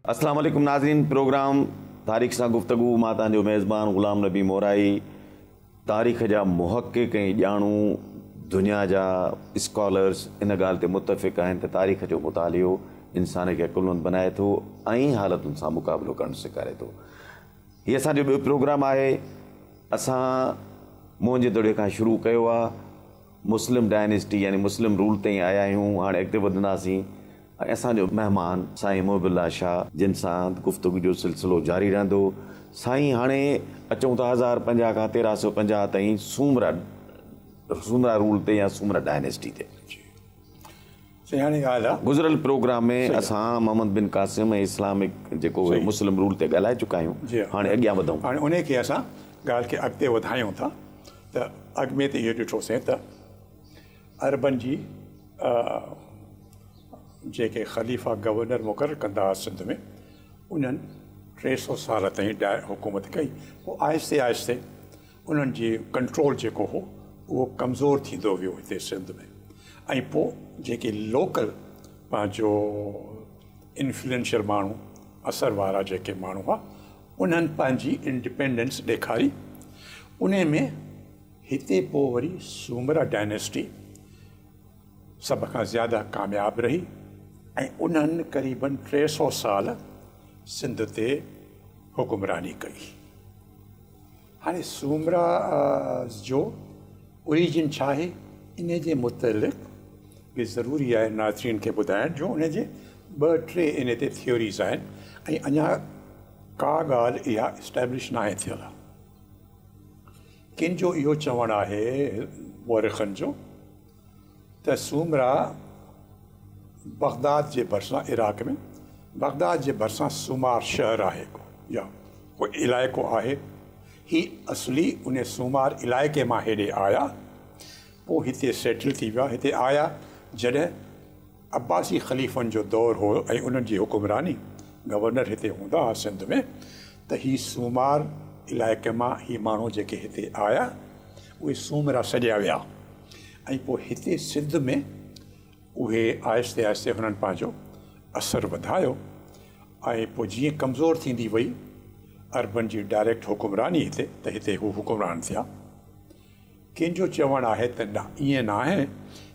अस्सलाम वालेकुम नाज़रीन, प्रोग्राम तारीख़ सां गुफ्तगू। मां तव्हांजो मेज़बान ग़ुलाम नबी मोराई। तारीख़ जा मुहक़िक़ ऐं ॼाणू दुनिया जा स्कॉलर्स इन ॻाल्हि ते मुतफ़िक़ आहिनि त तारीख़ जो मुतालियो इंसान खे अकुलमंद बनाए थो ऐं हालतुनि सां मुक़ाबिलो करणु सेखारे थो। हीअ असांजो ॿियो प्रोग्राम आहे। असां मुंहिंजे दौरे खां शुरू कयो आहे, मुस्लिम डायनेस्टी यानी मुस्लिम रूल ताईं आया आहियूं। हाणे अॻिते वधंदासीं ऐं असांजो महिमान साईं मुहिबुल्लाह शाह, जिन सां गुफ़्तगू जो सिलसिलो जारी रहंदो। साईं, हाणे अचूं था 1050 खां 1350 ताईं सूमरा रूल ते या सूमरा डायनेस्टी ते। गुज़िरियल प्रोग्राम में असां मोहम्मद बिन क़ासिम ऐं इस्लामिक जेको मुस्लिम रूल ते ॻाल्हाए चुका आहियूं। हाणे अॻियां वधूं। हाणे उन खे असां ॻाल्हि खे अॻिते वधायूं था त अॻ में त इहो ॾिठोसीं त अरबन जी जेके ख़लीफ़ा गवर्नर मुक़ररु कंदा हुआ सिंध में, उन्हनि 300 साल ताईं हुकूमत कई। पोइ आहिस्ते आहिस्ते उन्हनि जी कंट्रोल जेको हो उहो कमज़ोर थींदो वियो हिते सिंध में। ऐं पोइ जेके लोकल पंहिंजो इन्फ्लुएंशियल माण्हू, असर वारा जेके माण्हू हुआ, उन्हनि पंहिंजी इंडिपेंडेंस ॾेखारी। उन में हिते पोइ वरी सूमरा डायनेस्टी सभ खां ज़्यादा कामयाबु रही ऐं उन्हनि क़रीबन 300 साल सिंध ते हुकुमरानी कई। हाणे सूमरा जो ओरिजिन छा आहे, इन जे मुतलिक़ बि ज़रूरी आहे नाज़रीन खे ॿुधाइण जो। उन जे 2-3 इन ते थियोरीज़ आहिनि ऐं अञा का ॻाल्हि इहा इस्टेब्लिश न आहे थियल। किन जो इहो चवणु आहे मुअर्रिख़नि जो त सूमरा बगदाद जे भरिसां, इराक़ में बगदाद जे भरिसां सूमार शहर आहे या कोई इलाइक़ो आहे। ही असली उन सूमार इलाइक़े मां हेॾे आया, पोइ हिते सेटल थी विया। हिते आया जॾहिं अब्बासी ख़लीफ़नि जो दौरु हो ऐं उन्हनि जी हुकुमरानी, गवर्नर हिते हूंदा हुआ सिंध में, त ही सूमार इलाइक़े मां ही माण्हू जेके हिते आया उहे सूमरा सॼा विया। ऐं पोइ हिते सिंध में उहे आहिस्ते आहिस्ते हुननि पंहिंजो असरु वधायो। ऐं पोइ जीअं कमज़ोर थींदी वई अरबन जी डायरेक्ट हुकुमरानी हिते, त हिते हू हुकुमरान थिया। कंहिंजो चवणु आहे त न, ईअं न आहे,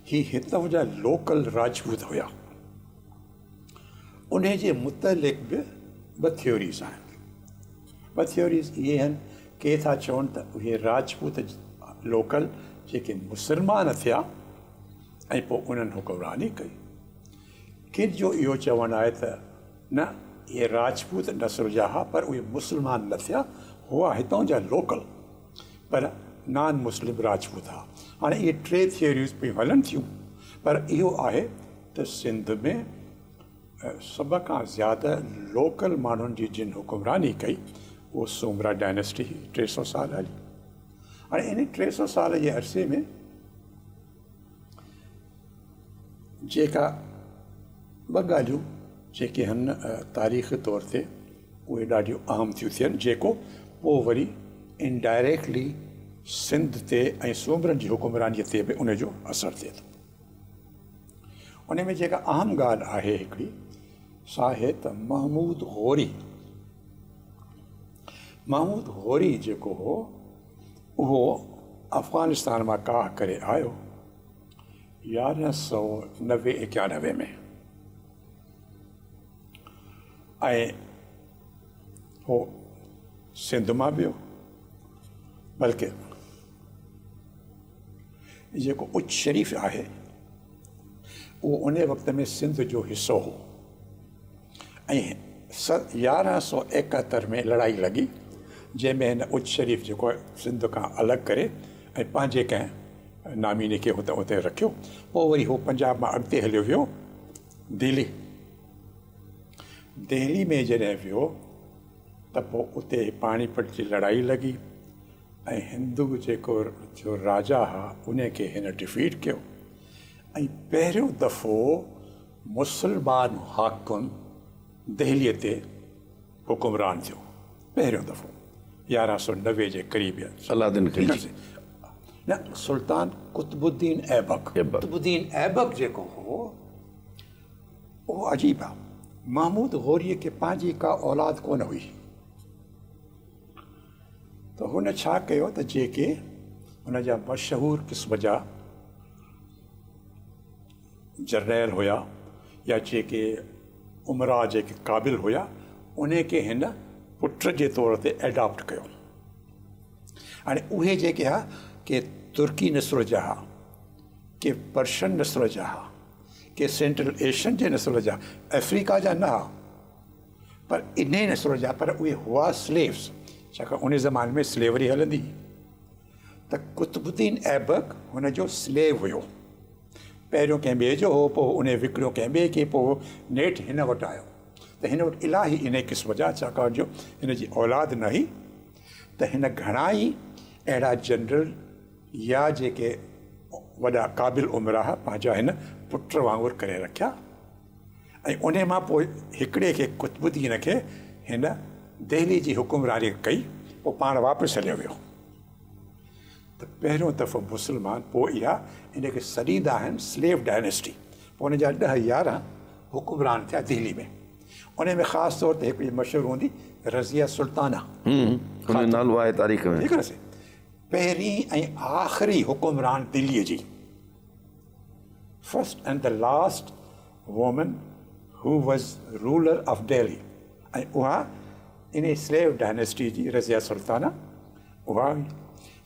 ही हितां जा लोकल राजपूत हुया। उन जे मुतलिक़ बि 2 थियोरीज़ आहिनि। 2 थियोरीज़ इहे आहिनि, के था चवनि त उहे राजपूत लोकल जेके मुसलमान थिया ऐं पोइ उन्हनि हुकुमरानी कई। कंहिंजो इहो चवणु आहे त न, इहे राजपूत नस्ल जा हुआ पर उहे मुस्लमान न थिया, हुआ हितां जा लोकल पर नॉन मुस्लिम राजपूत हुआ। हाणे इहे 3 थियोरीज़ पियूं हलनि थियूं, पर इहो आहे त सिंध में सभ खां ज़्यादा लोकल माण्हुनि जी जिन हुकुमरानी कई उहो सूमरा डायनेस्टी 300 साल हली। हाणे इन 300 साल जे अरसे में जेका 2 ॻाल्हियूं जेके आहिनि तारीख़ तौर ते उहे ॾाढियूं अहम थियूं थियनि, जेको पोइ वरी इनडायरेक्टली सिंध ते ऐं सूमरनि जी हुकुमरानीअ ते बि उनजो असरु थिए थो। उन में जेका अहम ॻाल्हि आहे हिकिड़ी, सा आहे त महमूद ग़ौरी जेको हो उहो अफ़गानिस्तान मां काह करे आयो 1191 में, ऐं हो सिंध मां वियो। बल्कि जेको उच शरीफ़ आहे उहो उन वक़्त में सिंध जो हिसो हो। ऐं 1171 में लड़ाई लॻी, जंहिंमें हिन उच शरीफ़ जेको सिंध खां अलॻि करे ऐं पंहिंजे कंहिं नामीने खे उते रखियो। पोइ वरी हू पंजाब मां अॻिते हलियो वियो दिल्ली में जॾहिं वियो त पोइ उते पानीपत जी लड़ाई लॻी ऐं हिंदू जेको जो राजा हुआ उनखे हिन डिफीट कयो। ऐं पहिरियों दफ़ो मुसलमान हाकिम दिल्लीअ ते हुकुमरान थियो, पहिरियों दफ़ो 1190 जे क़रीब। अलाउद्दीन खिलजी न, सुल्तान कुतुबुद्दीन ऐबक जेको हो उहो अजीब आहे। महमूद गौरीअ खे पंहिंजी का औलाद कोन हुई, त हुन छा कयो त जेके हुन जा मशहूरु क़िस्म जा जर्नैल हुया या जेके उमरा जेके क़ाबिल हुया, उन खे हिन पुट जे तौर ते एडॉप्ट कयो। हाणे उहे जेके हा के तुर्की नस्ल जा हा, के पर्शियन नस्ल जा हा, के सेंट्रल एशियन जे नस्ल जा, अफ्रीका जा न हा, पर इन नस्ल जा, पर उहे हुआ स्लेव्स, छाकाणि उन ज़माने में स्लेवरी हलंदी। त कुतुबुद्दीन ऐबक हुन जो स्लेव हुयो, पहिरियों कंहिं ॿिए जो हो, पोइ उन विकिणियो कंहिं ॿिए खे, पोइ नेठि हिन वटि आयो। त हिन वटि इलाही इन क़िस्म जा, छाकाणि जो हिन जी औलाद न हुई, त हिन घणा ई अहिड़ा जनरल या जेके वॾा क़ाबिल उमिरा हुआ पंहिंजा हिन पुट वांगुरु करे रखिया। ऐं उन मां पोइ हिकिड़े खे कुतुबुद्दीन खे हिन दिल्ली जी हुकुमरानी कई, पोइ पाण वापसि हलियो वियो। त पहिरियों दफ़ो मुस्लमान, पोइ इहा इन खे सॾींदा आहिनि स्लेव डायनेस्टी। पोइ हुन जा 10-11 हुकुमरान थिया दिल्ली में। उन में ख़ासि तौर ते हिकिड़ी मशहूरु हूंदी रज़िया सुल्ताना, नालो आहे तारीख़ में। ठीकु आहे, पहिरीं ऐं आख़िरी हुकुमरान दिल्लीअ जी, first and the last woman who was ruler of Delhi. ऐं उहा इन स्लेव डायनेस्टी जी रज़िया सुल्ताना उहा हुई।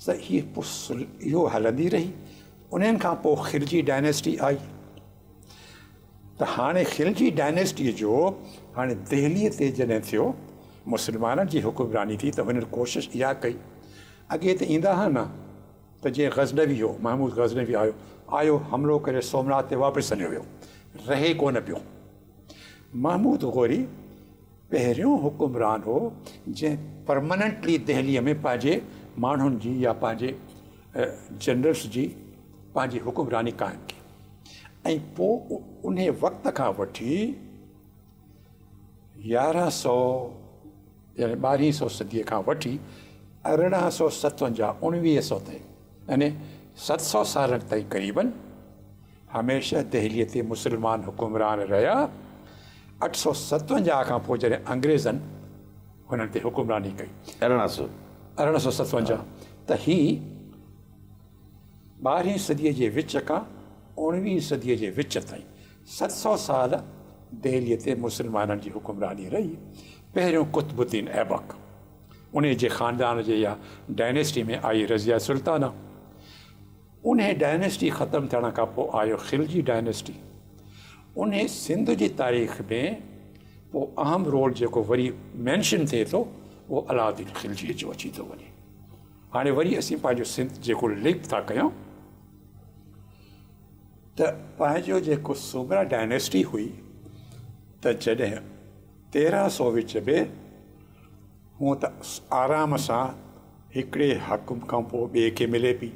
त इहो हलंदी रही। उन्हनि खां पोइ खिलजी डायनेस्टी आई। त हाणे खिलजी डायनेस्टीअ जो हाणे दिल्लीअ ते जॾहिं थियो, मुस्लमाननि जी हुकुमरानी थी, त हुननि कोशिशि इहा कई। अॻे त ईंदा हुआ न, त जीअं गज़नवी हो, महमूद गज़नवी आयो हमिलो करे सोमनाथ ते वापसि हलियो वियो, रहे कोन पियो। महमूद गौरी पहिरियों हुकुमरान हो जंहिं परमानेंटली दिल्लीअ में पंहिंजे माण्हुनि जी या पंहिंजे जनरल्स जी पंहिंजी हुकुमरानी क़ाइमु कई। ऐं पोइ उन वक़्त खां वठी 1100 यानी 1200 सदीअ खां वठी 1857 1900 ताईं, यानी 700 सालनि ताईं क़रीबन हमेशह दिल्लीअ ते मुस्लमान हुकुमरान रहिया। 857 खां पोइ जॾहिं अंग्रेज़नि हुननि ते हुकुमरानी कई, 1857, त ही 12हीं सदीअ जे विच खां 19वीं सदीअ जे विच ताईं 700 साल दिल्लीअ ते मुस्लमाननि जी हुकुमरानी रही। पहिरियों कुतुबुद्दीन ऐबक, उन जे ख़ानदान जे या डायनेस्टी में आई रज़िया सुल्ताना। उन डायनेस्टी ख़तमु थियण खां पोइ आयो खिलजी डायनेस्टी। उन सिंध जी तारीख़ में पोइ अहम रोल जेको वरी मैंशन थिए थो, उहो अलाउद्दीन खिलजीअ जो अची थो वञे। हाणे वरी असीं पंहिंजो सिंध जेको लिंक था कयूं, त पंहिंजो जेको सुमरा डायनेस्टी हुई, त जॾहिं 1300 विच में हूअं त आराम सां हिकिड़े हकुम खां पोइ ॿिए खे मिले पई,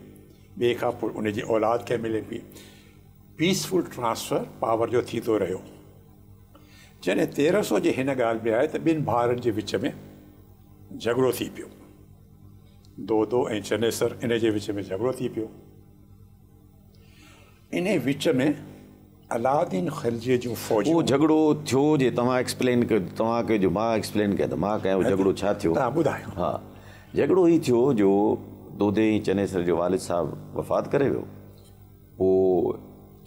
ॿिए खां पोइ उन जी औलाद खे मिले पई, पीसफुल ट्रांसफर पावर जो थींदो रहियो। जॾहिं 1300 जे हिन ॻाल्हि में आहे त ॿिनि भाउरनि जे विच में झगड़ो थी पियो, दोदो ऐं चनेसर, इन जे विच में झगड़ो थी पियो। इन विच में अलाउद्दीन खिलजीअ जूं फ़ौजूं, उहो झगड़ो थियो जे तव्हां एक्सप्लेन कयो, तव्हांखे जो मां एक्सप्लेन कयां त मां कयां झगड़ो छा थियो? तव्हां ॿुधायो। हा, झगड़ो ही थियो जो दोदे ऐं चनेसर जो वालिद साहबु वफ़ात करे वियो। पोइ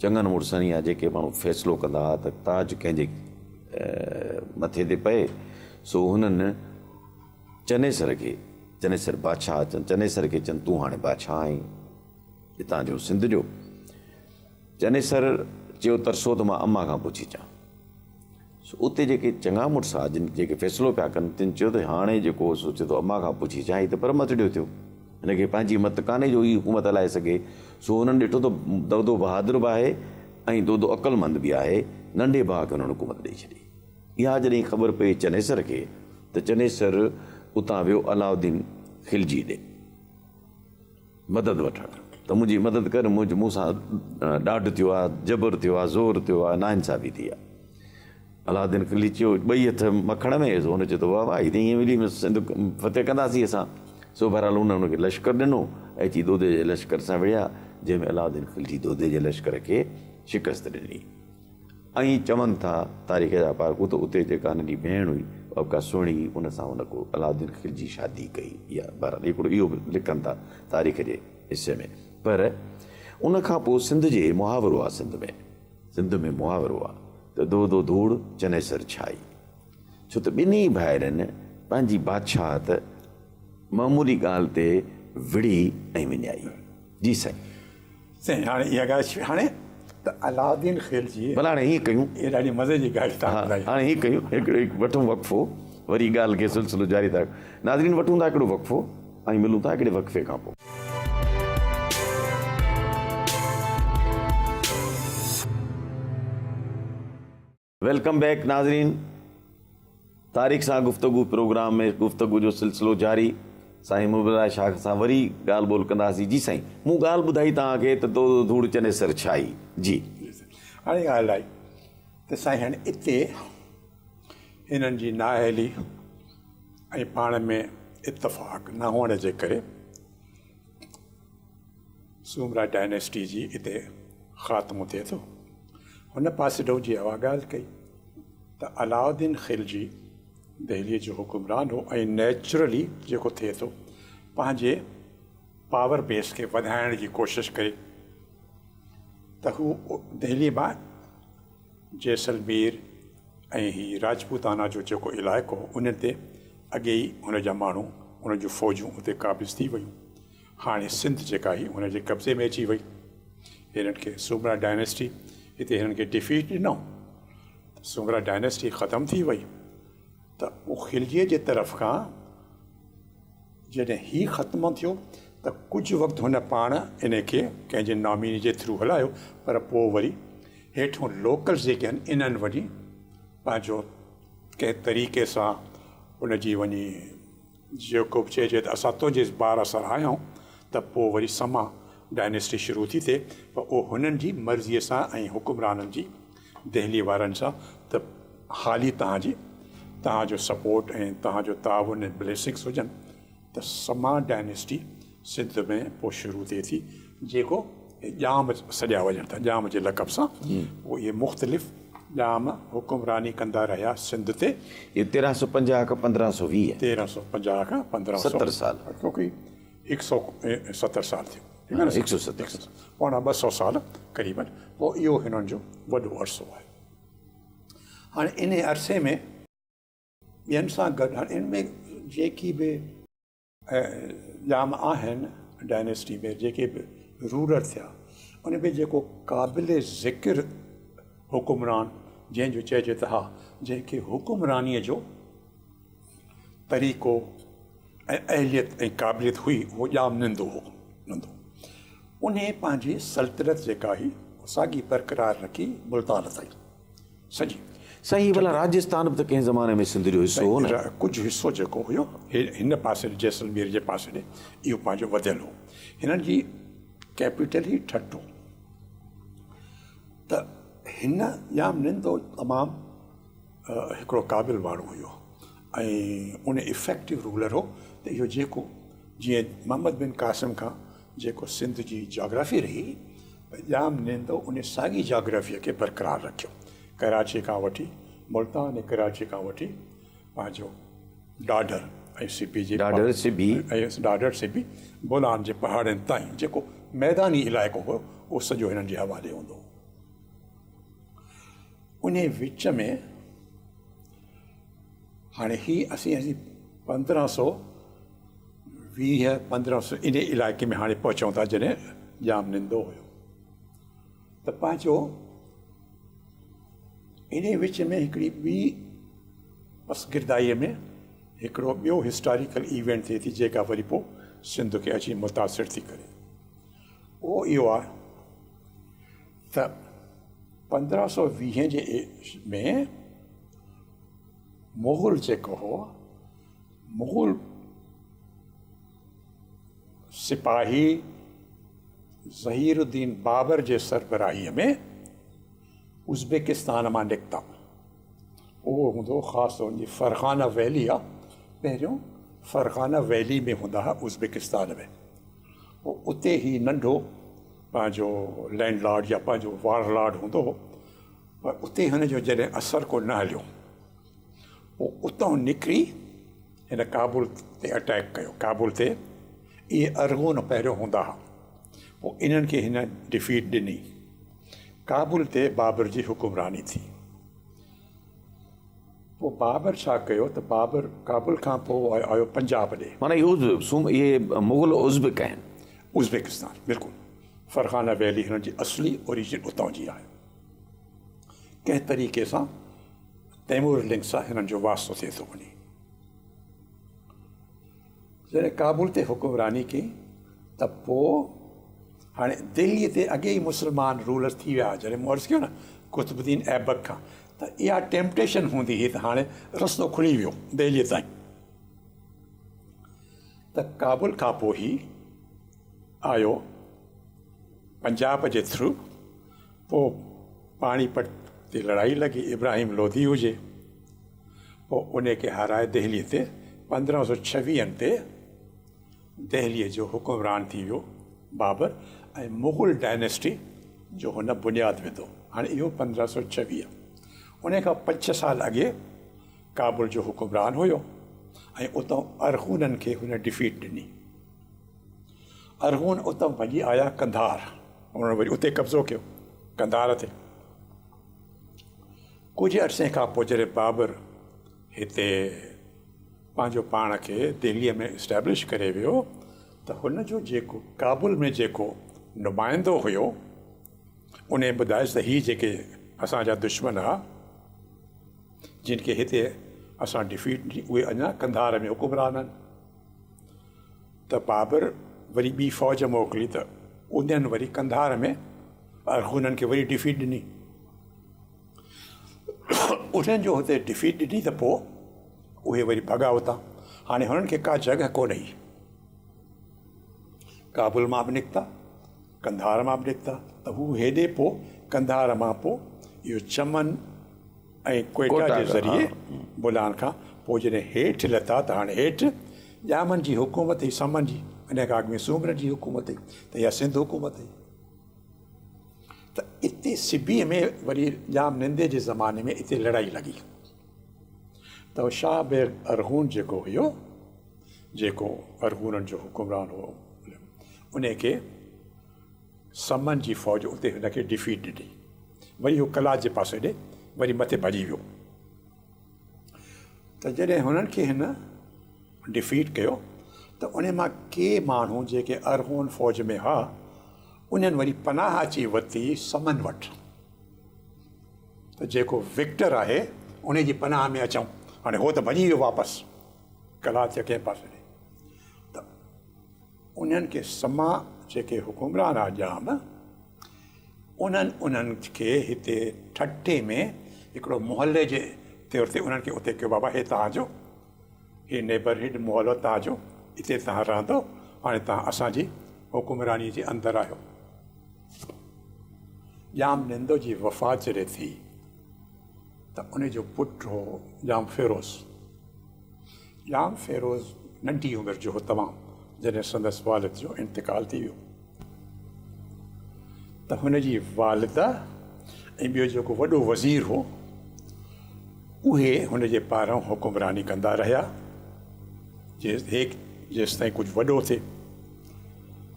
चङनि मुड़ुसनि या जेके माण्हू फ़ैसिलो कंदा हुआ त ताज कंहिंजे मथे ते पए, सो हुननि चनेसर खे, चनेसर बादशाह अचनि, चनेसर खे चवनि तूं हाणे बादशाह आहीं हितां जो सिंध जो। चनेसर चयो तरसो त मां अम्मा खां पुछी अचां। सो उते जेके चङा मुड़ुस हुआ जिन जेके फ़ैसिलो पिया कनि, तिन चयो त हाणे जेको सोचे थो अम्मा खां पुछी अचां, हीअ त पर मतिड़ियो थियो, हिनखे पंहिंजी मत कान्हे जो ही हुकूमत हलाए सघे। सो हुननि ॾिठो त दोदो बहादुर बि आहे ऐं दोदो अक़लमंद बि आहे, नंढे भाउ खे हुननि हुकूमत ॾेई छॾी। इहा जॾहिं ख़बर पई चनेसर खे, त चनेसर उतां वियो अलाउद्दीन खिलजी ॾे मदद वठणु, त मुंहिंजी मदद कर, मूंसां ॾाढु थियो आहे, जबर थियो आहे, ज़ोर थियो आहे, नाइंसाफ़ी थी आहे। अलाउद्दीन खिलजी चयो, ॿई हथ मखण में, हुन चयो त वाह वाह, हिते ईअं मिली सिंध फतेह कंदासीं असां। सो बहरहाल हुनखे लश्कर ॾिनो, अची दोदे जे लश्कर सां विढ़िया, जंहिंमें अलाउद्दीन खिलजी दोदे जे लश्कर खे शिकस्त ॾिनी। ऐं चवनि था तारीख़ जा पार्कू त उते जेका नंढी भेण हुई का सुहिणी उन सां हुन को अलाउद्दीन खिलजी शादी कई या बहरहाल हिकिड़ो इहो बि लिखनि था तारीख़ जे हिसे में। पर उन खां पोइ सिंध जे मुहावरो आहे, सिंध में मुहावरो आहे त दो दो धूड़ चने सर छाई, छो त ॿिन्ही भाइरनि पंहिंजी बादशाहत मामूली ॻाल्हि ते विड़ी ऐं विञाई। जी साईं। हाणे इहा ॻाल्हि हाणे त अलाउद्दीन खिलजी भला हाणे हीअं कयूं, इहा ॾाढी मज़े जी ॻाल्हि तव्हां ॿुधाई। हाणे हीअं कयूं, हिकिड़ो वठूं वक़फ़ो, वरी ॻाल्हि खे सिलसिलो जारी था। नाज़रीन, वठूं था हिकिड़ो वक़फ़ो ऐं मिलूं था हिकिड़े वक़फ़े खां पोइ। वेलकम बैक नाज़रीन। तारीख़ सां गुफ़्तगू प्रोग्राम में गुफ़्तगू जो सिलसिलो जारी। साईं मुबला शाह सां वरी ॻाल्हि ॿोल कंदासीं। जी साईं, मूं ॻाल्हि ॿुधाई तव्हांखे त दो दो धूड़ चने सर छाई। जी हाणे ॻाल्हि आई त साईं हाणे हिते हिननि जी नाअहली ऐं पाण में इतफ़ाक़ न हुअण जे करे सूमरा डायनेस्टी जी हिते ख़ात्मो थिए थो। हुन पासे ॾोह जी उहा ॻाल्हि कई त अलाउद्दीन खिलजी दहलीअ जो हुकुमरान हो ऐं नेचुरली जेको थिए थो पंहिंजे पावर बेस खे वधाइण जी कोशिशि करे त हू दहलीअ मां जैसलमेर ऐं ही राजपूताना जो जेको इलाइक़ो उन ते अॻे ई हुन जा माण्हू हुन जूं फ़ौजूं उते क़ाबिज़ थी वियूं। हाणे सिंध जेका हुई हुन जे कब्ज़े में अची वई। हिननि खे सूमरा डायनेस्टी हिते हिननि खे डिफीट ॾिनो, सूमरा डायनेस्टी ख़तमु थी वई। त उहो खिलजीअ जे तरफ़ खां जॾहिं हीउ ख़त्मु थियो त कुझु वक़्तु हुन पाण इन खे कंहिंजे नॉमिनी जे थ्रू हलायो, पर पोइ वरी हेठों लोकल्स जेके आहिनि इन्हनि वञी पंहिंजो कंहिं तरीक़े सां उनजी वञी जेको बि चइजे त असां तुंहिंजे ॿार असां आहियूं, त पोइ वरी समा डायनेस्टी शुरू थी थिए। पर उहो हुननि जी मर्ज़ीअ सां ऐं हुकुमराननि जी दहली वारनि सां त हाली तव्हांजो सपोर्ट ऐं तव्हांजो ताउन ऐं ब्लेसिंग्स हुजनि त समा डायनेस्टी सिंध में पोइ शुरू थिए थी, जेको ॼाम सॼा वञनि था ॼाम जे लक़ब सां। पोइ इहे मुख़्तलिफ़ ॼाम हुकुमरानी कंदा रहिया सिंध ते। ये 1350 खां 1520, 1350 खां 1570 साल, क्योंकि 170 साल थियो, 170 पौणा 200 साल क़रीबन। पोइ इहो हिननि जो वॾो अरसो आहे। हाणे इन अरसे में ॿियनि सां गॾु हाणे इन में जेकी बि ॼाम आहिनि डायनेस्टी में, जेके बि रूलर थिया, उन में जेको क़ाबिल ज़िक्र हुकुमरान जंहिंजो चइजे त हा जंहिंखे हुकुमरानीअ जो तरीक़ो ऐं अहलियत ऐं क़ाबिलियत हुई, उहो ॼाम नंढो हो। उन पंहिंजी सल्तनत जेका हुई साॻी बरक़रार रखी मुल्तान ताईं सॼी। साईं, भला राजस्थान बि त कंहिं ज़माने में सिंध जो हिसो हो न? कुझु हिसो जेको हुयो हिन पासे जैसलमेर जे पासे ॾे इहो पंहिंजो वधियलु हो। हिननि जी कैपिटल ई ठट्टो। त हिन ॼाम नंढो तमामु हिकिड़ो क़ाबिल माण्हू हुयो ऐं उन इफेक्टिव रूलर हो। त इहो जेको जीअं मोहम्मद बिन कासिम खां जेको सिंध जी जोग्राफी रही, ॼाम नंढो उन साॻी जोग्राफीअ खे बरक़रार रखियो। कराची खां वठी मुल्तान ऐं कराची खां वठी पंहिंजो ॾाढर ऐं सिपी जे ॾाढर सिपी बोलान जे पहाड़नि ताईं जेको मैदानी इलाइक़ो हुयो उहो सॼो हिननि जे हवाले हूंदो हो। उन विच में हाणे ही असीं 1520 1500 इन इलाइक़े में हाणे पहुचूं था जॾहिं ॼाम नंढो हुयो। त पंहिंजो इन विच में हिकिड़ी ॿी पसगिरदाईअ में हिकिड़ो ॿियो हिस्टोरिकल इवेंट थिए थी जेका वरी पोइ सिंध खे अची मुतासिर थी करे। उहो इहो आहे त 1520 जे में मुग़ल जेको हो, मुग़ल सिपाही ज़हीरुद्दीन बाबर जे सरबराहीअ में उज़्बेकिस्तान मां निकिता। उहो हूंदो ख़ासि तौर जी फरखाना वैली आहे, पहिरियों फरखाना वैली में हूंदा हुआ उज़्बेकिस्तान में। पोइ उते ई नंढो पंहिंजो लैंडलॉर्ड या पंहिंजो वारलॉर्ड हूंदो हो, पर उते हुनजो जॾहिं असरु को न हलियो पोइ उतां निकिरी हिन काबुल ते अटैक कयो। काबुल ते इहे अरगून पहिरियों हूंदा हुआ, पोइ इन्हनि खे हिन डिफीट ॾिनी। काबुल ते बाबर जी हुकुमरानी थी। पोइ बाबर छा कयो त बाबर काबुल खां पोइ आयो पंजाब ॾे, माना इहे मुग़ल उज़्बेक आहिनि। उज़्बेकिस्तान बिल्कुलु। फरखाना वैली हिननि जी असली ओरिजिन उतां जी आहे। कंहिं तरीक़े सां तैमूर लिंक सां हिननि जो वास्तो थिए थो वञे। जॾहिं काबुल ते हुकुमरानी कई त पोइ हाणे दिल्लीअ ते अॻे ई मुस्लमान रूलर थी विया। जॾहिं मूं अर्ज़ु कयो न कुतुबुद्दीन ऐबक खां, त इहा टेम्पटेशन हूंदी हुई त हाणे रस्तो खुली वियो दिल्लीअ ताईं। त काबुल खां पोइ ई आयो पंजाब जे थ्रू। पोइ पाणीपत ते लड़ाई लॻी, इब्राहिम लोधी हुजे, पोइ उन खे हाराए दिल्लीअ ते 1526 ते दिल्लीअ जो हुकुमरान थी वियो बाबर, ऐं मुग़ल डायनेस्टी जो हुन बुनियादु विधो। हाणे इहो 1526। उन खां 5-6 साल अॻे काबुल जो हुकुमरान हुयो ऐं उतां अरगूननि खे हुन डिफीट ॾिनी। अरगून उतां भॼी आया कंधार, उन्हनि वरी उते कब्ज़ो कयो कंधार ते। कुझु अरसे खां पोइ जॾहिं बाबर हिते पंहिंजो पाण खे दिल्लीअ में इस्टेब्लिश करे वियो त हुनजो जेको काबुल में जेको नुमाइंदो हुयो उन ॿुधायसि त हीअ जेके असांजा दुश्मन हुआ जिन खे हिते असां डिफीट ॾिनी, उहे अञा कंधार में हुकुमरान आहिनि। त बाबर वरी ॿी फ़ौज मोकिली त उन्हनि वरी कंधार में अरगूननि खे वरी डिफीट ॾिनी। उन्हनि जो हुते डिफीट ॾिनी त पोइ उहे वरी भॻा उतां। हाणे हुननि खे का जॻह कोन हुई। काबुल मां बि निकिता, कंधार मां बि निकिता, त हू हेॾे पोइ कंधार मां पोइ इहो चमन ऐं कोयटा जे ज़रिए बुलान खां पोइ जॾहिं हेठि लथा त हाणे हेठि ॼामनि जी हुकूमत हुई, समन जी, इन खां अॻु में सूमरनि जी हुकूमत हुई, त इहा सिंध हुकूमत हुई। त इते सिबीअ में वरी जाम निंदे जे ज़माने में इते लड़ाई लॻी। त शाह बेग अरगून जेको हुयो, जेको अरगूननि जो हुकुमरान हो, उन खे समन जी फ़ौज उते हुनखे डिफीट ॾिनी। वरी उहो कलाच जे पासे ॾे वरी मथे भॼी वियो। त जॾहिं हुननि खे हिन डिफीट कयो त उन मां के माण्हू जेके अरगून फ़ौज में हुआ उन्हनि वरी पनाह अची वरिती समन वटि, त जेको विक्टर आहे उन जी पनाह में अचूं। हाणे हो त भॼी वियो वापसि कलाच जे कंहिं पासे ॾे। त उन्हनि खे समा जेके हुकुमरान आहे जाम, उन्हनि खे हिते ठटे में हिकिड़ो मुहले जे तौर ते उन्हनि खे उते कयो, बाबा हे तव्हांजो, हे नेबरहुड मुहलो तव्हांजो, हिते तव्हां रहंदो, हाणे तव्हां असांजी हुकुमरानी जे अंदरि आहियो। जाम निंदो जी वफ़ात जॾहिं थी त उनजो पुटु हो जाम फ़िरोज़। जाम फ़िरोज़ नंढी उमिरि जो हो तमामु, जॾहिं संदसि वालिद जो इंतिकाल थी वियो। त हुनजी वालिदा ऐं ॿियो जेको वॾो वज़ीर हो उहे हुनजे पारां हुकुमरानी कंदा रहिया जेसिताईं कुझु वॾो थिए।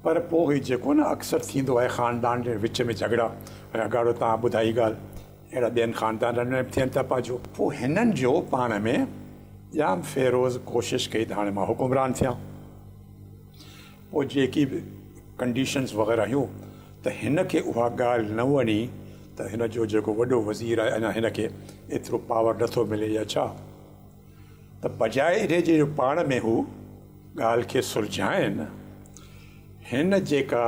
पर पोइ जेको न अक्सर थींदो आहे ख़ानदान जे विच में झगड़ा, ऐं अॻाड़ो तव्हां ॿुधाई ॻाल्हि अहिड़ा ॿियनि ख़ानदाननि में बि थियनि था पंहिंजो। पोइ हिननि जो पाण में जाम फ़िरोज़ कोशिशि कई त हाणे मां हुकुमरान थियां। पोइ जेकी बि कंडीशन्स वग़ैरह हुयूं त हिन खे उहा ॻाल्हि न वणी त हिन जो जेको वॾो वज़ीर आहे अञा हिन खे एतिरो पावर नथो मिले या छा, त बजाए इन जे पाण में हू ॻाल्हि खे सुलझाइनि, हिन जेका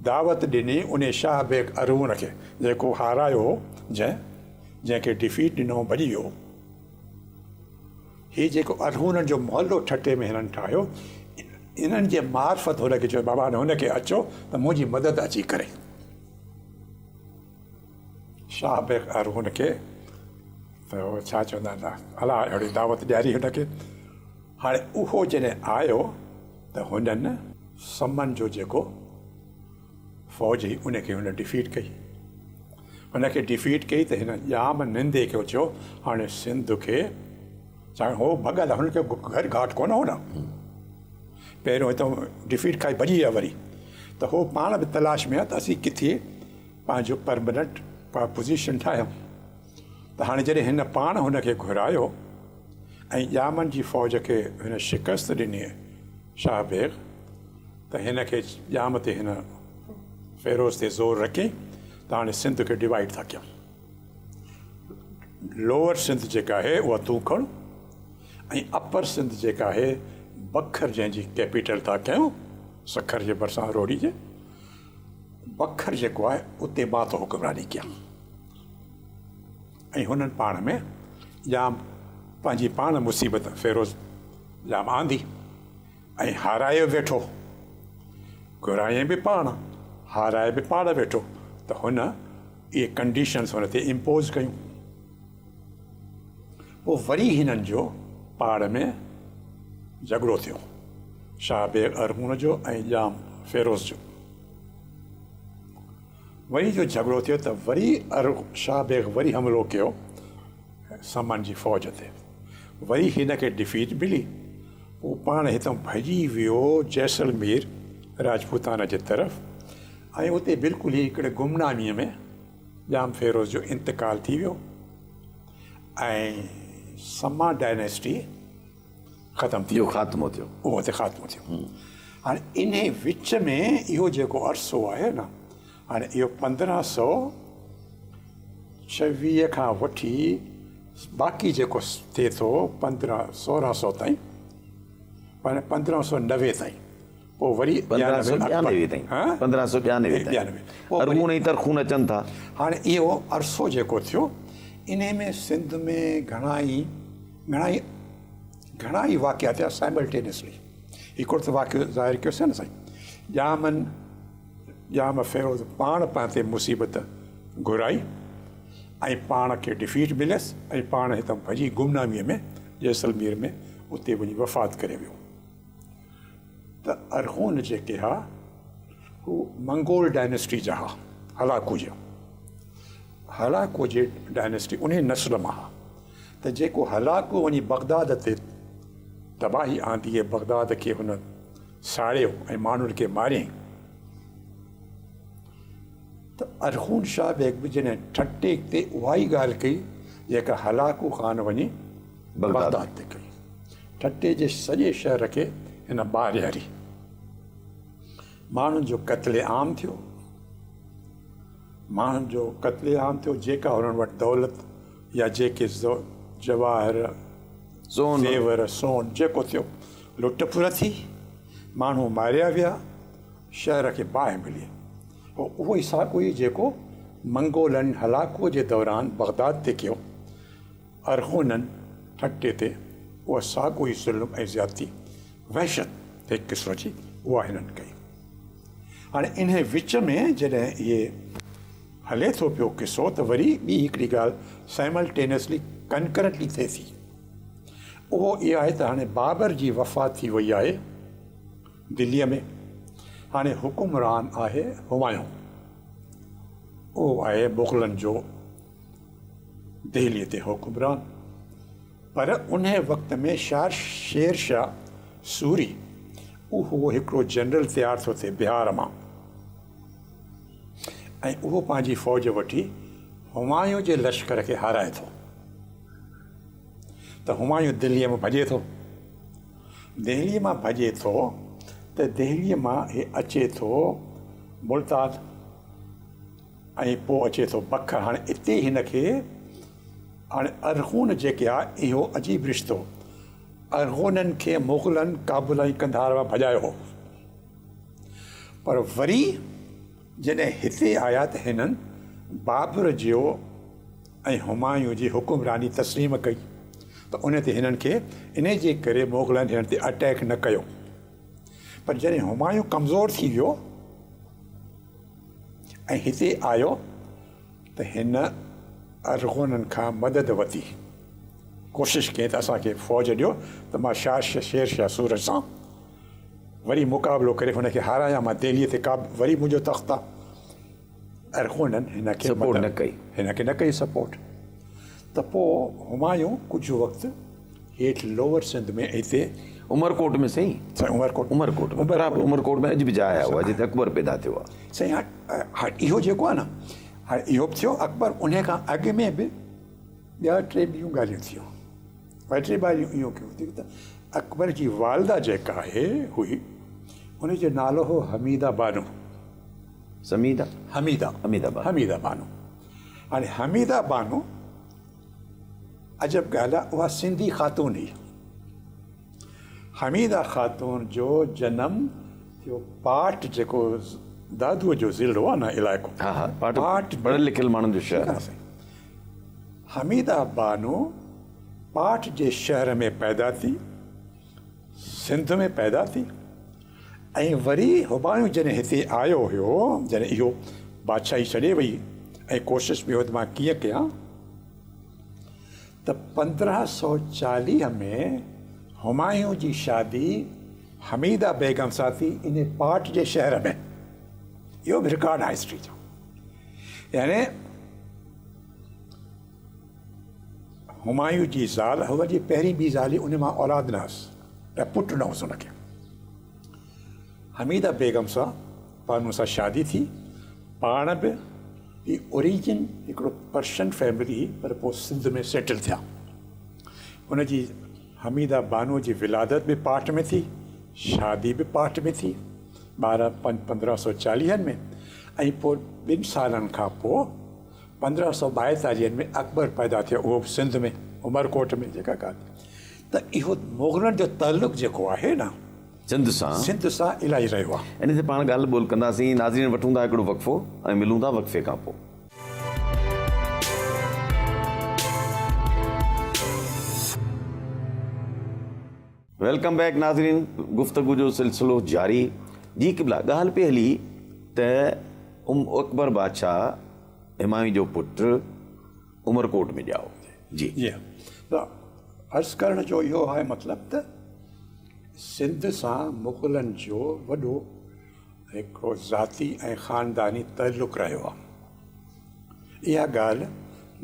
दावत ॾिनी उन शाह बेग अरगून खे जेको हारायो हो, जंहिंखे डिफीट ॾिनो भॼी वियो, हीउ जेको अरगूननि जो मुहलो ठटे में हिननि ठाहियो, इन्हनि जे मार्फत हुनखे चयो बाबा हुनखे अचो त मुंहिंजी मदद अची करे। शाह बेग अरगून खे त छा चवंदा आहिनि, अलाह अहिड़ी दावत ॾियारी हुनखे। हाणे उहो जॾहिं आयो त हुननि समन जो जेको फ़ौज हुई उनखे हुन डिफीट कई। हुनखे डिफीट कई त हिन जाम निंदे खे चयो हाणे सिंध खे छा हो भॻल आहे, हुनखे घर घाट कोन हो न, पहिरियों हितां डिफीट खाई भॼी विया वरी, त हो पाण बि तलाश में आहे त असीं किथे पंहिंजो परमनेंट पोज़ीशन ठाहियूं। त हाणे जॾहिं हिन पाण हुनखे घुरायो ऐं ॼामनि जी फ़ौज खे हिन शिकस्त ॾिनी शाह बेग, त हिनखे ॼाम ते हिन फ़िरोज़ ते ज़ोर रखी त हाणे सिंध खे डिवाइड था कयूं, लोअर सिंध जेका आहे उहा तूं खण ऐं अपर सिंध जेका आहे बखर जंहिंजी कैपिटल था कयूं सखर जे भरिसां रोड़ी जे, बखर जेको आहे उते मां थो हुक्मरानी कयां। ऐं हुननि पाण में जाम पंहिंजी पाण मुसीबत फ़िरोज़ जाम आंदी ऐं हाराए वेठो, घुराए बि पाण, हाराए बि पाण वेठो, त हुन इहे कंडीशन्स हुन ते इम्पोज़ कयूं। पोइ वरी हिननि जो पाण में झगड़ो थियो, शाह बेग अरगुन जो ऐं जाम फ़िरोज़ जो। वरी जो झगड़ो थियो त वरी शाह बेग वरी हमिलो कयो समन जी फ़ौज ते, वरी हिनखे डिफीट मिली, पोइ पाण हितां भॼी वियो जैसलमेर राजपूताना जे तरफ़, ऐं उते बिल्कुलु ई हिकिड़े गुमनामीअ में जाम फ़िरोज़ जो इंतकाल थी वियो ऐं समा डायनेस्टी ख़तमु थी वियो, ख़ात्मो थियो, उहो हुते ख़ात्मो थियो। हाणे इन विच में इहो जेको अरसो आहे न, हाणे इहो 1526 खां वठी बाक़ी जेको थिए थो 1500-1600 ताईं, माना 1590 ताईं, पोइ वरी 1592 ताईं, 1592 ताईं अरगुन ऐं तरखून अचनि था। हाणे इहो अरसो जेको थियो इन में सिंध में घणाई वाक़िया थिया साइमल्टेनियसली। हिकिड़ो त वाक़ियो ज़ाहिर कयोसीं न साईं, जाम फ़िरोज़ पाण पाण ते मुसीबत घुराई ऐं पाण खे डिफीट मिलियसि ऐं पाण हितां भॼी गुमनामीअ में जैसलमेर में उते वञी वफ़ात करे वियो। त अरगुन जेके हा हू मंगोल डायनेस्टी जा हुआ, हलाकू जे डायनेस्टी उन नस्ल मां हा। त जेको हलाकू वञी बगदाद ते तबाही आंदी आहे, बगदाद खे हुन साड़ियो ऐं माण्हुनि खे मारियईं, त अरगुन शाह बेग बि जॾहिं ठटे ते उहा ई ॻाल्हि कई जेका हलाकू ख़ान वञी बगदाद ते कई। ठटे जे सॼे शहर खे हिन ॿारियारी, माण्हुनि जो क़त्ले आम थियो, जेका हुननि वटि दौलत या जेके जवाहर ज़ेवर सोन जेको थियो लुट फुर थी, माण्हू मारिया विया, शहर खे बाहि मिली। उहो ई साॻियो ई जेको मंगोलनि हलाकूअ जे दौरान बगदाद ते कयो, अरगुननि ठटे ते उहा साॻियो ई ज़ुल्म ऐं ज़्यादती वहशत हिकु क़िस्म जी उहा हिननि कई। हाणे इन विच में जॾहिं इहे हले थो पियो क़िसो, त वरी ॿी हिकिड़ी ॻाल्हि साइमल्टेनियसली कंकरेंटली थिए थी, उहो इहा आहे त हाणे बाबर जी वफ़ात थी वई आहे दिल्लीअ में। हाणे हुकुमरान आहे हुमायूं, उहो आहे मुग़लनि जो दिल्लीअ ते हुकुमरान। पर उन वक़्त में शेर शाह सूरी उहो हिकिड़ो जनरल तयारु थो थिए बिहार मां, ऐं उहो पंहिंजी फ़ौज वठी हुमायूं जे लश्कर खे हाराए थो। त हुमायूं दिल्लीअ में भॼे थो, त दिल्लीअ मां हे अचे थो मुल्तान ऐं पोइ अचे थो बखर। हाणे इते हिनखे हाणे अरगुन जेके आहे इहो अजीब रिश्तो, अरगुननि खे मुग़लनि काबुल ऐं कंधार मां भॼायो हो, पर वरी जॾहिं हिते आया त हिननि बाबर जो ऐं हुमायूं जी हुकुमरानी तस्लीम कई, त उन ते हिननि खे इन जे करे मुग़लनि हिननि ते अटैक न कयो। पर जॾहिं हुमायूं कमज़ोर थी वियो ऐं हिते आयो त हिन अरगुननि खां मदद वरिती, कोशिशि कई त असांखे फ़ौज ॾियो त मां शेर शाह सूरज सां वरी मुक़ाबिलो करे हुनखे हारायां, मां दिल्लीअ ते वरी मुंहिंजो तख़्त आहे। अरगोननि हिनखे Support न कई। हिनखे न कई सपोर्ट। त पोइ हुमायूं कुझु वक़्तु हेठि लोअर सिंध में हिते उमरकोट में सही उमरकोट उमरकोट में अॼु बि जाइ आहे उहा जिते अकबर पैदा थियो आहे। साईं हाणे इहो जेको आहे न, हाणे इहो बि थियो अकबर उन खां अॻु में बि ॿिया टे ॿियूं ॻाल्हियूं थियूं। ॿ टे ॻाल्हियूं इहो कयूं थियूं त अकबर जी वालदा जेका आहे हुई हुनजो नालो हो हमीदा बानो। समीदा हमीदा हमीदा बानो। हाणे हमीदा बानो अजब ॻाल्हि आहे, उहा सिंधी ख़ातून हुई। हमीदा ख़ातून जो जनमु थियो पाट जेको दादूअ जो ज़िलो आहे न इलाइक़ो, हा हा पाट पढ़ियल लिखियल माण्हुनि जो शहर आहे। हमीदा बानो पाट जे शहर में पैदा थी, सिंध में पैदा थी, ऐं वरी हुमायूं जॾहिं हिते आयो हुयो, जॾहिं इहो बादशाही छॾे वई ऐं कोशिशि पियो त मां कीअं कयां, त 1540 में हुमायूं जी शादी हमीदा बेगम सां थी इन पाट जे शहर में। इहो बि रिकॉर्ड आहे हिस्ट्री जो। यानी हुमायूं जी ज़ाल हुनजी पहिरीं ॿी ज़ाल हुई, उन मां औलाद न हुअसि, पुटु न हुअसि हुनखे। हमीदा बेगम सां बानो सां शादी थी, पाण बि ही ओरिजिन हिकिड़ो पर्शियन फैमिली हुई, पर पोइ सिंध में सेटल थिया। हुनजी हमीदा बानो जी विलादत बि पाट में थी, शादी बि पाट में थी 1540 में, ऐं पोइ 2 सालनि खां पोइ 1542 में अकबर पैदा थियो, उहो बि सिंध में उमरकोट में जेका ॻाल्हि। त इहो मुग़लनि जो तालुक़ जेको आहे न सिंध सां इलाही रहियो आहे। इन ते पाण ॻाल्हि ॿोल कंदासीं। नाज़रीन वठूं था हिकिड़ो वक़फ़ो ऐं मिलूं था वक़फ़े खां पोइ। वेलकम बैक नाज़रीन, गुफ़्तगू जो सिलसिलो जारी। जी क़िबला, ॻाल्हि पई हली त अकबर बादशाह हुमायूं जो पुटु उमरकोट में ॼाओ। जी त अर्ज़ु करण जो इहो आहे मतिलबु त सिंध सां मुग़लनि जो वॾो हिकिड़ो ज़ाती ऐं ख़ानदानी तालुक़ु रहियो आहे। इहा ॻाल्हि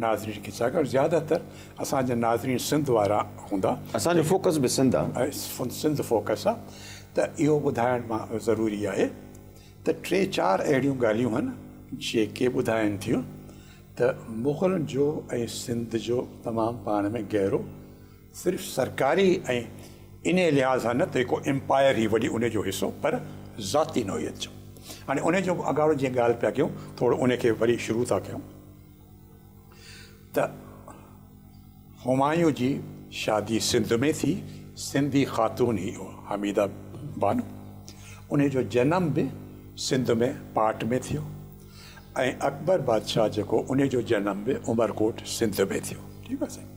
नाज़रीन खे छाकाणि ज़्यादातर असांजा नाज़रीन सिंध वारा हूंदा, असांजो फोकस बि सिंध आहे, सिंध फोकस आहे। त इहो ॿुधाइणु मां ज़रूरी आहे त 3-4 अहिड़ियूं ॻाल्हियूं आहिनि जेके ॿुधाइनि थियूं त मुग़लनि जो ऐं सिंध जो तमामु पाण में गहरो सिर्फ़ु सरकारी ऐं इन लिहाज़ सां न त हिकु एम्पायर ई वॾी उन जो हिसो, पर ज़ाती नोयत जो। हाणे उन जो अॻाड़ो जीअं ॻाल्हि पिया कयूं, थोरो उनखे वरी शुरू था कयूं त हुमायूं जी शादी सिंध में थी, सिंधी ख़ातून ई हमीदा बानो। उन जो जनम बि सिंध में पाट में थियो, ऐं अकबर बादशाह जेको उन जो जनम बि उमरकोट सिंध में थियो। ठीकु आहे साईं।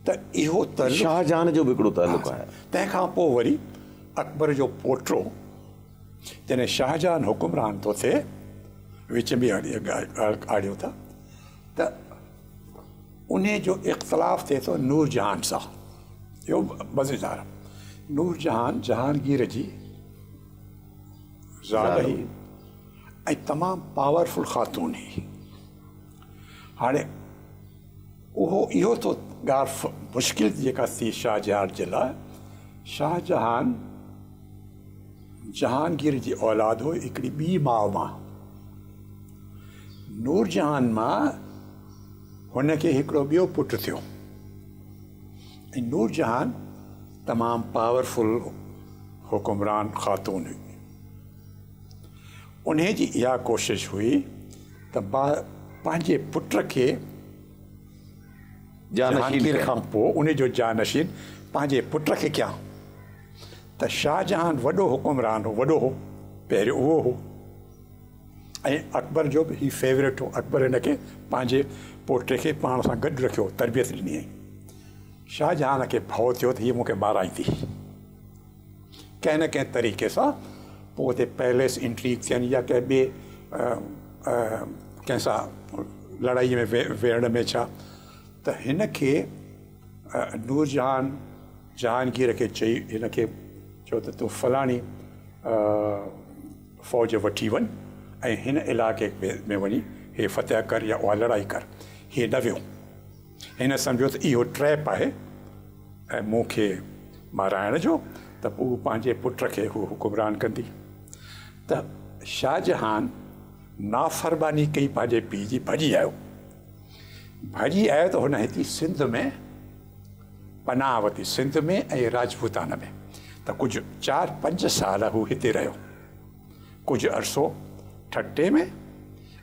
त इहो शाहजहान जो बि हिकिड़ो तालुक़ु आहे। तंहिंखां पोइ वरी अकबर जो पोटो जॾहिं शाहजहान हुकुमरान थो थिए, विच में आड़ियो था, त उन जो इख़्तिलाफ़ थिए थो नूरजहान सां। इहो मज़ेदार, नूरजहान जहांगीर जी ज़ाल हुई ऐं तमामु पावरफुल ख़ातून हुई। हाणे इहो तो ॻाल्हि मुश्किल जेका थी शाहजहान जे लाइ, शाहजहान जहांगीर जी औलाद हुई हिकिड़ी ॿी माउ मां। नूरजहान मां हुनखे हिकिड़ो ॿियो पुटु थियो, ऐं नूरजहान तमामु पावरफुल हुकुमरान ख़ातून हुई। उन जी इहा कोशिशि हुई त पंहिंजे पुट खे जहांगीर खां पोइ उन जो जानशीन पंहिंजे पुट खे कयां। त शाहजहान वॾो हुकुमरान हो, वॾो हो, पहिरियों उहो हो, ऐं अकबर जो बि ही फेवरेट हो। अकबर हिनखे पंहिंजे पोटे खे पाण सां गॾु रखियो, तरबियत ॾिनी। शाहजहान खे भउ थियो त हीअ मूंखे माराईंदी कंहिं न कंहिं तरीक़े सां। पोइ हुते पैलेस इंट्रीग थियनि या कंहिं ॿिए कंहिंसां लड़ाईअ में वेहण में छा, त हिनखे नूरजहान जहांगीर खे चई, हिनखे चयो त तूं फलाणी फ़ौज वठी वञ ऐं हिन इलाइक़े में वञी हे फ़तह कर या उहा लड़ाई कर, हे न वियो। हिन सम्झो त इहो ट्रैप आहे ऐं मूंखे माराइण जो, त पोइ पंहिंजे पुट खे हू हुकुमरान कंदी। त शाहजहान नाफ़रमानी कई पंहिंजे पीउ जी, भॼी आयो त हुन हिते सिंध में पनाह वरिती, सिंध में ऐं राजपूताना में। त कुझु 4-5 साल हू हिते रहियो, कुझु अरसो ठट्टे में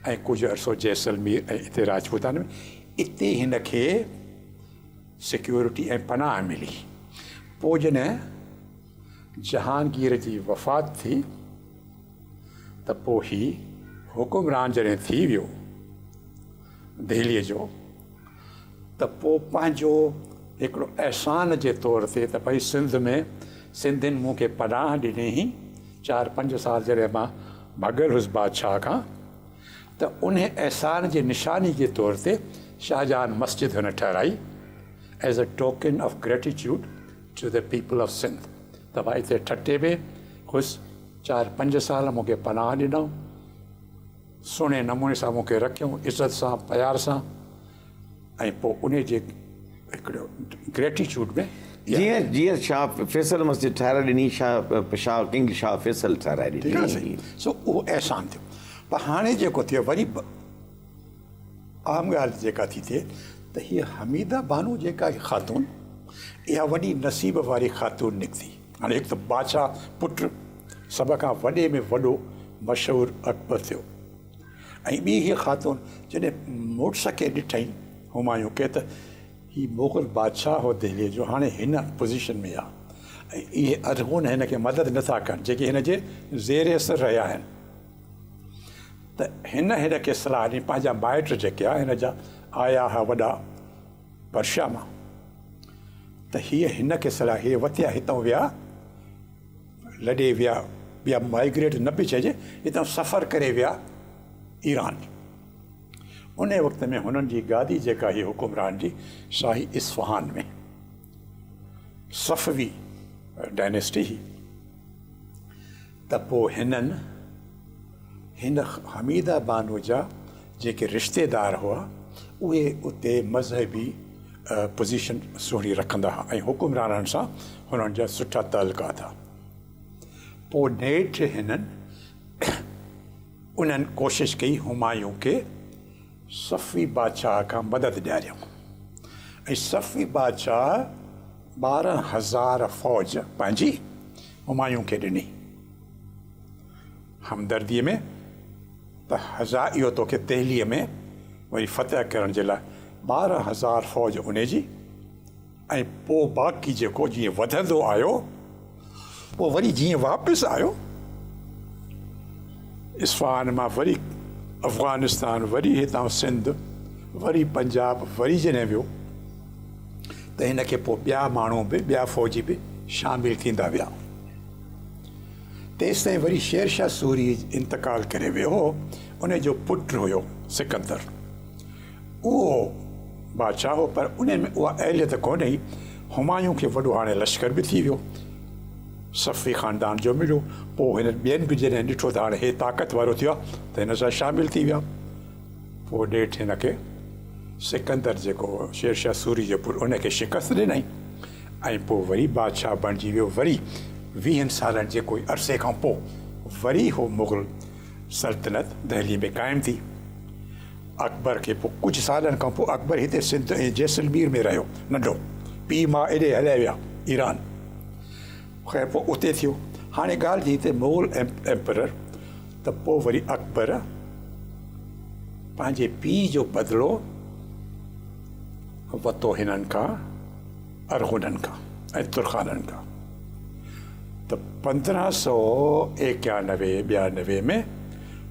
ऐं कुझु अरसो जैसलमेर ऐं हिते राजपूताना में। इते हिन खे सिक्योरिटी ऐं पनाह मिली। पोइ जॾहिं जहांगीर जी वफ़ात थी त पोइ ही हुकुमरान जॾहिं थी वियो दिल्लीअ जो, त पोइ पंहिंजो हिकिड़ो अहसान जे तौर ते त भई सिंध में सिंधियुनि मूंखे पनाह ॾिनी 4-5 साल जॾहिं मां भॻल हुउसि बादशाह खां, त उन अहसान जे निशानी जे तौर ते शाहजहान मस्जिद हुन ठहिराई as a token of gratitude to the people of Sindh. त भाई हिते ठट्टे में हुउसि, 4-5 साल मूंखे पनाह ॾिनऊं, सुहिणे नमूने सां मूंखे रखियऊं, इज़त सां प्यार सां, ऐं पोइ उन जे हिकिड़ो ग्रेटिट्यूड में जीअं शाह फैसल मस्जिद ठाहिराए ॾिनी, शाह किंग शाह फैसल ठाहिराए ॾिनी, सो उहो अहसान थियो। पर हाणे जेको थियो वरी आम ॻाल्हि जेका थी थिए त हीअ हमीदा बानो जेका ख़ातून, इहा वॾी नसीब वारी ख़ातून निकिती। हाणे हिकु त बादशाह पुटु सभ खां वॾे में वॾो मशहूरु अकबर थियो, ऐं ॿी हीअ ख़ातून जॾहिं मुड़ुस खे ॾिठई हुमायूं खे त हीउ मुग़ल बादशाह हो दिल्लीअ जो, हाणे हिन पोज़ीशन में आहे ऐं इहे अरगून हिन खे मदद नथा कनि जेके हिन जे ज़ेर असर रहिया आहिनि। त हिन खे सलाह ॾिनी, पंहिंजा माइट जेके आहे हिन जा आया हुआ वॾा पर्शिया मां, त हीअ हिन खे सलाह, हीअ वतिया हितां विया, लॾे विया, ॿिया माइग्रेट न पई चइजे, हितां सफ़र करे विया ईरान। उन वक़्त में हुननि जी गादी जेका ही हुकुमरान जी शाही इस्फ़हान में, सफ़वी डायनेस्टी ही। त पोइ हिन हमीदा बानो जा जेके रिश्तेदार हुआ उहे उते मज़हबी पोज़ीशन सुहिणी रखंदा हुआ ऐं हुकुमराननि सां हुननि जा सुठा तालुकात हुआ। पोइ नेठि उन्हनि कोशिशि कई हुमायूं खे सफ़वी बादशाह खां मदद ॾियारियऊं, ऐं सफ़वी बादशाह 12,000 फ़ौज पंहिंजी हुमायूं खे ॾिनी हमदर्दीअ में, त इहो तोखे दिल्लीअ में वरी फ़तह करण जे लाइ 12,000 फ़ौज उन जी, ऐं पोइ बाक़ी जेको जीअं वधंदो आयो, पोइ वरी जीअं वापसि आयो इस्फ़हान मां, वरी अफ़गानिस्तान, वरी हितां सिंध, वरी पंजाब, वरी जॾहिं वियो त हिन खे पोइ ॿिया माण्हू बि, ॿिया फ़ौजी बि शामिलु थींदा विया। तेसि ताईं वरी शेरशाह सूरी इंतकाल करे वियो हो, उन जो पुटु हुयो सिकंदर, उहो बादशाह हो, पर उन में उहा अहलियत कोन्हे। हुमायूं खे वॾो हाणे लश्कर बि थी वियो, सफ़वी ख़ानदान जो मिलियो। पोइ हिन ॿियनि बि जॾहिं ॾिठो त हाणे हे ताक़त वारो थियो आहे त हिन सां शामिलु थी विया। पोइ ॾेठि हिन खे सिकंदर जेको शेरशाह सूरी जो पुटु, उन खे शिकस्त ॾिनई, ऐं पोइ वरी बादशाह बणिजी वियो। वरी 20 सालनि जे कोई अरसे खां पोइ वरी हो मुग़ल सल्तनत दहली में क़ाइमु थी। अकबर खे पोइ कुझु सालनि खां पोइ अकबर हिते सिंध ऐं जैसलमेर में रहियो, नंढो, पीउ मां एॾे हलिया विया ईरान, ख़ैर पोइ उते थियो। हाणे ॻाल्हि थी हिते मुग़ल एम्परर, त पोइ वरी अकबर पंहिंजे पीउ जो बदिलो वरितो हिननि खां, अरगुननि खां ऐं तुर्खाननि खां। त 1591-92 में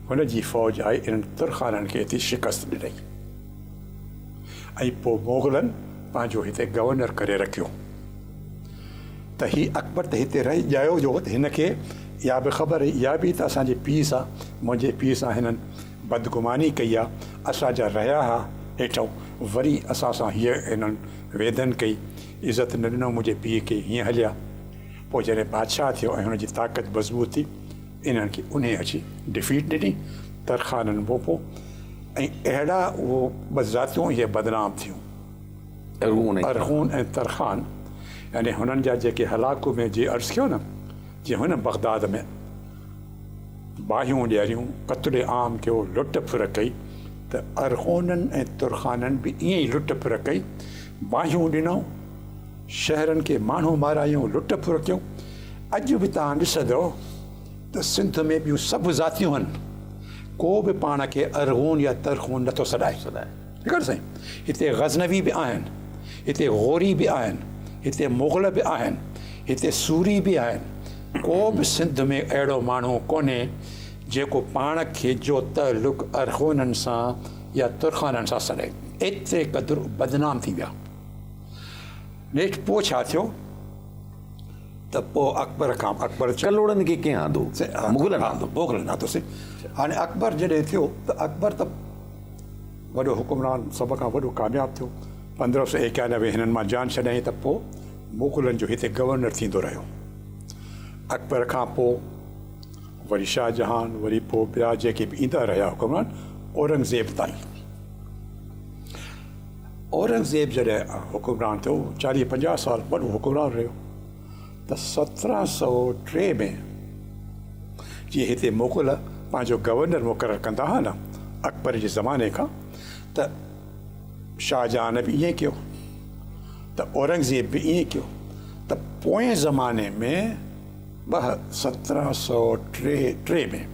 हुन जी फ़ौज आई, इन्हनि तुर्खाननि खे हिते शिकस्त ॾिनई, ऐं पोइ मुग़लनि पंहिंजो हिते गवर्नर करे रखियो। त हीउ अकबर त हिते रही ॼायो जो, त हिन खे इहा बि ख़बर हुई, इहा बि त असांजे पीउ सां, मुंहिंजे पीउ सां हिननि बदगुमानी कई आहे, असांजा रहिया हुआ हेठों, वरी असां सां हीअ हिननि वेदन कई, इज़त न ॾिनो मुंहिंजे पीउ खे, हीअं हलिया। पोइ जॾहिं बादशाह थियो ऐं हुनजी ताक़त मज़बूत थी, इन्हनि खे उन अची डिफीट ॾिनी, तरखाननि बोपो ऐं अहिड़ा उहो ॿ ज़ातियूं इहे बदनाम थियूं अरहून ऐं तरखान यानी हुननि जा जेके हलाकू में जीअं अर्ज़ु कयो न जीअं हुन बगदाद में बाहियूं ॾियारियूं क़त्ल आम कयो लुट फुर कई त अरहूननि ऐं तुरखाननि बि ईअं ई लुट फुर कई बाहियूं ॾिनऊं शहरनि खे माण्हू मारायूं लुट फुर कयूं अॼु बि तव्हां ॾिसंदव त सिंध में ॿियूं सभु ज़ातियूं आहिनि को बि पाण खे अरहून या तरखून नथो सॾाए ठीकु आहे साईं हिते गज़नवी बि आहिनि हिते गौरी बि आहिनि हिते मुग़ल बि आहिनि हिते सूरी बि आहिनि को बि सिंध में अहिड़ो माण्हू कोन्हे जेको पाण खे जो तल्लुक़ अरहूननि सां या तुरखाननि सां सॾाए एतिरे क़दुरु बदनाम थी विया नेठि पोइ छा थियो त पोइ अकबर खां अकबर कलोड़नि खे कंहिं आंदो मुग़लनि आंदोसीं हाणे अकबर जॾहिं थियो त अकबर त वॾो हुकुमरान सभ खां वॾो कामयाबु थियो 1591 हिननि मां जान छॾियईं त पोइ मुग़लनि जो हिते गवर्नर थींदो रहियो अकबर खां पोइ वरी शाहजहान वरी पोइ ॿिया जेके बि ईंदा रहिया हुकुमरान औरंगज़ेब ताईं औरंगज़ेब जॾहिं हुकुमरान थियो 40-50 साल वॾो हुकुमरान रहियो त 1703 में जीअं हिते मुग़ल पंहिंजो गवर्नर मुक़ररु कंदा हुआ न अकबर जे ज़माने खां त शाहजहान बि ईअं कयो त औरंगज़ेब बि ईअं कयो त पोएं ज़माने में 1703 में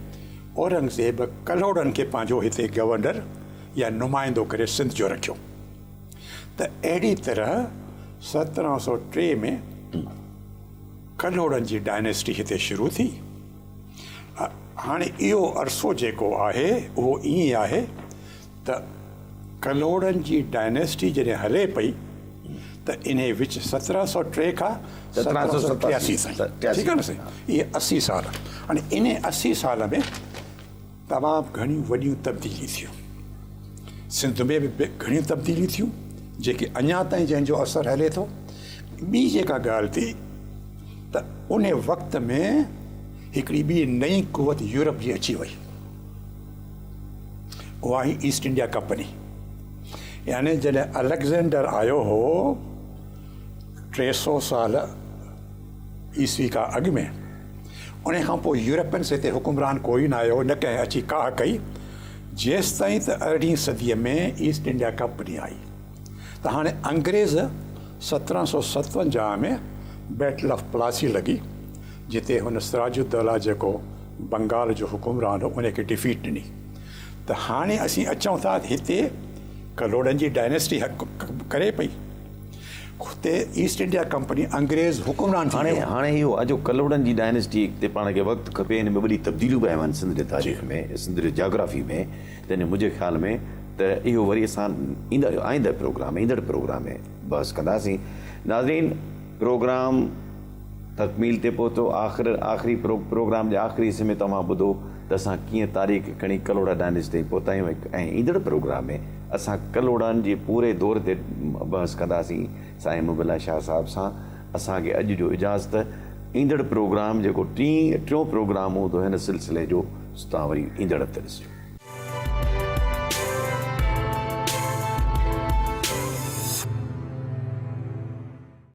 औरंगज़ेब कलोड़नि खे पंहिंजो हिते गवर्नर या नुमाइंदो करे सिंध जो रखियो त अहिड़ी तरह 1703 में कलोड़नि जी डायनेस्टी हिते शुरू थी हाणे इहो अरसो जेको आहे उहो ईअं आहे त कलोड़नि जी डायनेस्टी जॾहिं हले पई त इन विच 1703 खां 1783 ताईं ठीकु आहे न साईं इहे 80 साल हाणे इन 80 साल में तमामु घणियूं वॾियूं तब्दीलियूं थियूं सिंध में बि घणियूं तब्दीलियूं थियूं जेके अञा ताईं जंहिंजो असरु हले थो ॿी जेका ॻाल्हि थी त उन वक़्त में हिकिड़ी ॿी नई कुवत यूरोप जी अची वई उहा ई ईस्ट इंडिया कंपनी यानी जॾहिं अलेक्जेंडर आयो हो 300 साल ईस्वी खां अॻु में उन खां पोइ यूरोपियन्स हिते हुकुमरान कोई न आयो न कंहिं अची काह कई जेसि ताईं त 18वीं सदीअ में ईस्ट इंडिया कंपनी आई त हाणे अंग्रेज़ 1757 में बैटल ऑफ प्लासी लॻी जिते हुन सिराजुद्दौला जेको बंगाल जो हुकुमरान हो उनखे डिफीट ॾिनी त हाणे असीं अचूं था हिते कलोड़नि जी डायनेस्टी करे पई हुते ईस्ट इंडिया कंपनी अंग्रेज़ हुकुमरान हाणे इहो अॼु कलोड़नि जी डायनेस्टी ते पाण खे वक़्तु खपे हिन में वॾी तब्दीलियूं बि आयूं आहिनि सिंध जे तारीख़ में सिंध जे जाग्राफी में त हिन मुंहिंजे ख़्याल में त इहो वरी असां ईंदड़ प्रोग्राम में बहस कंदासीं नाज़रीन प्रोग्राम तकमील ते पहुतो आख़िरी प्रोग्राम जे आख़िरी हिसे में तव्हां ॿुधो त असां कीअं तारीख़ खणी कलोड़ा डायनेस्टी ताईं पहुता आहियूं ऐं ईंदड़ प्रोग्राम में असां कलोड़नि जे पूरे दौर ते बहस कंदासीं साईं मुबिला शाह साहिब सां असांखे अॼु जो इजाज़त ईंदड़ प्रोग्राम जेको टियों प्रोग्राम हूंदो हिन सिलसिले जो तव्हां वरी ईंदड़ ते ॾिसिजो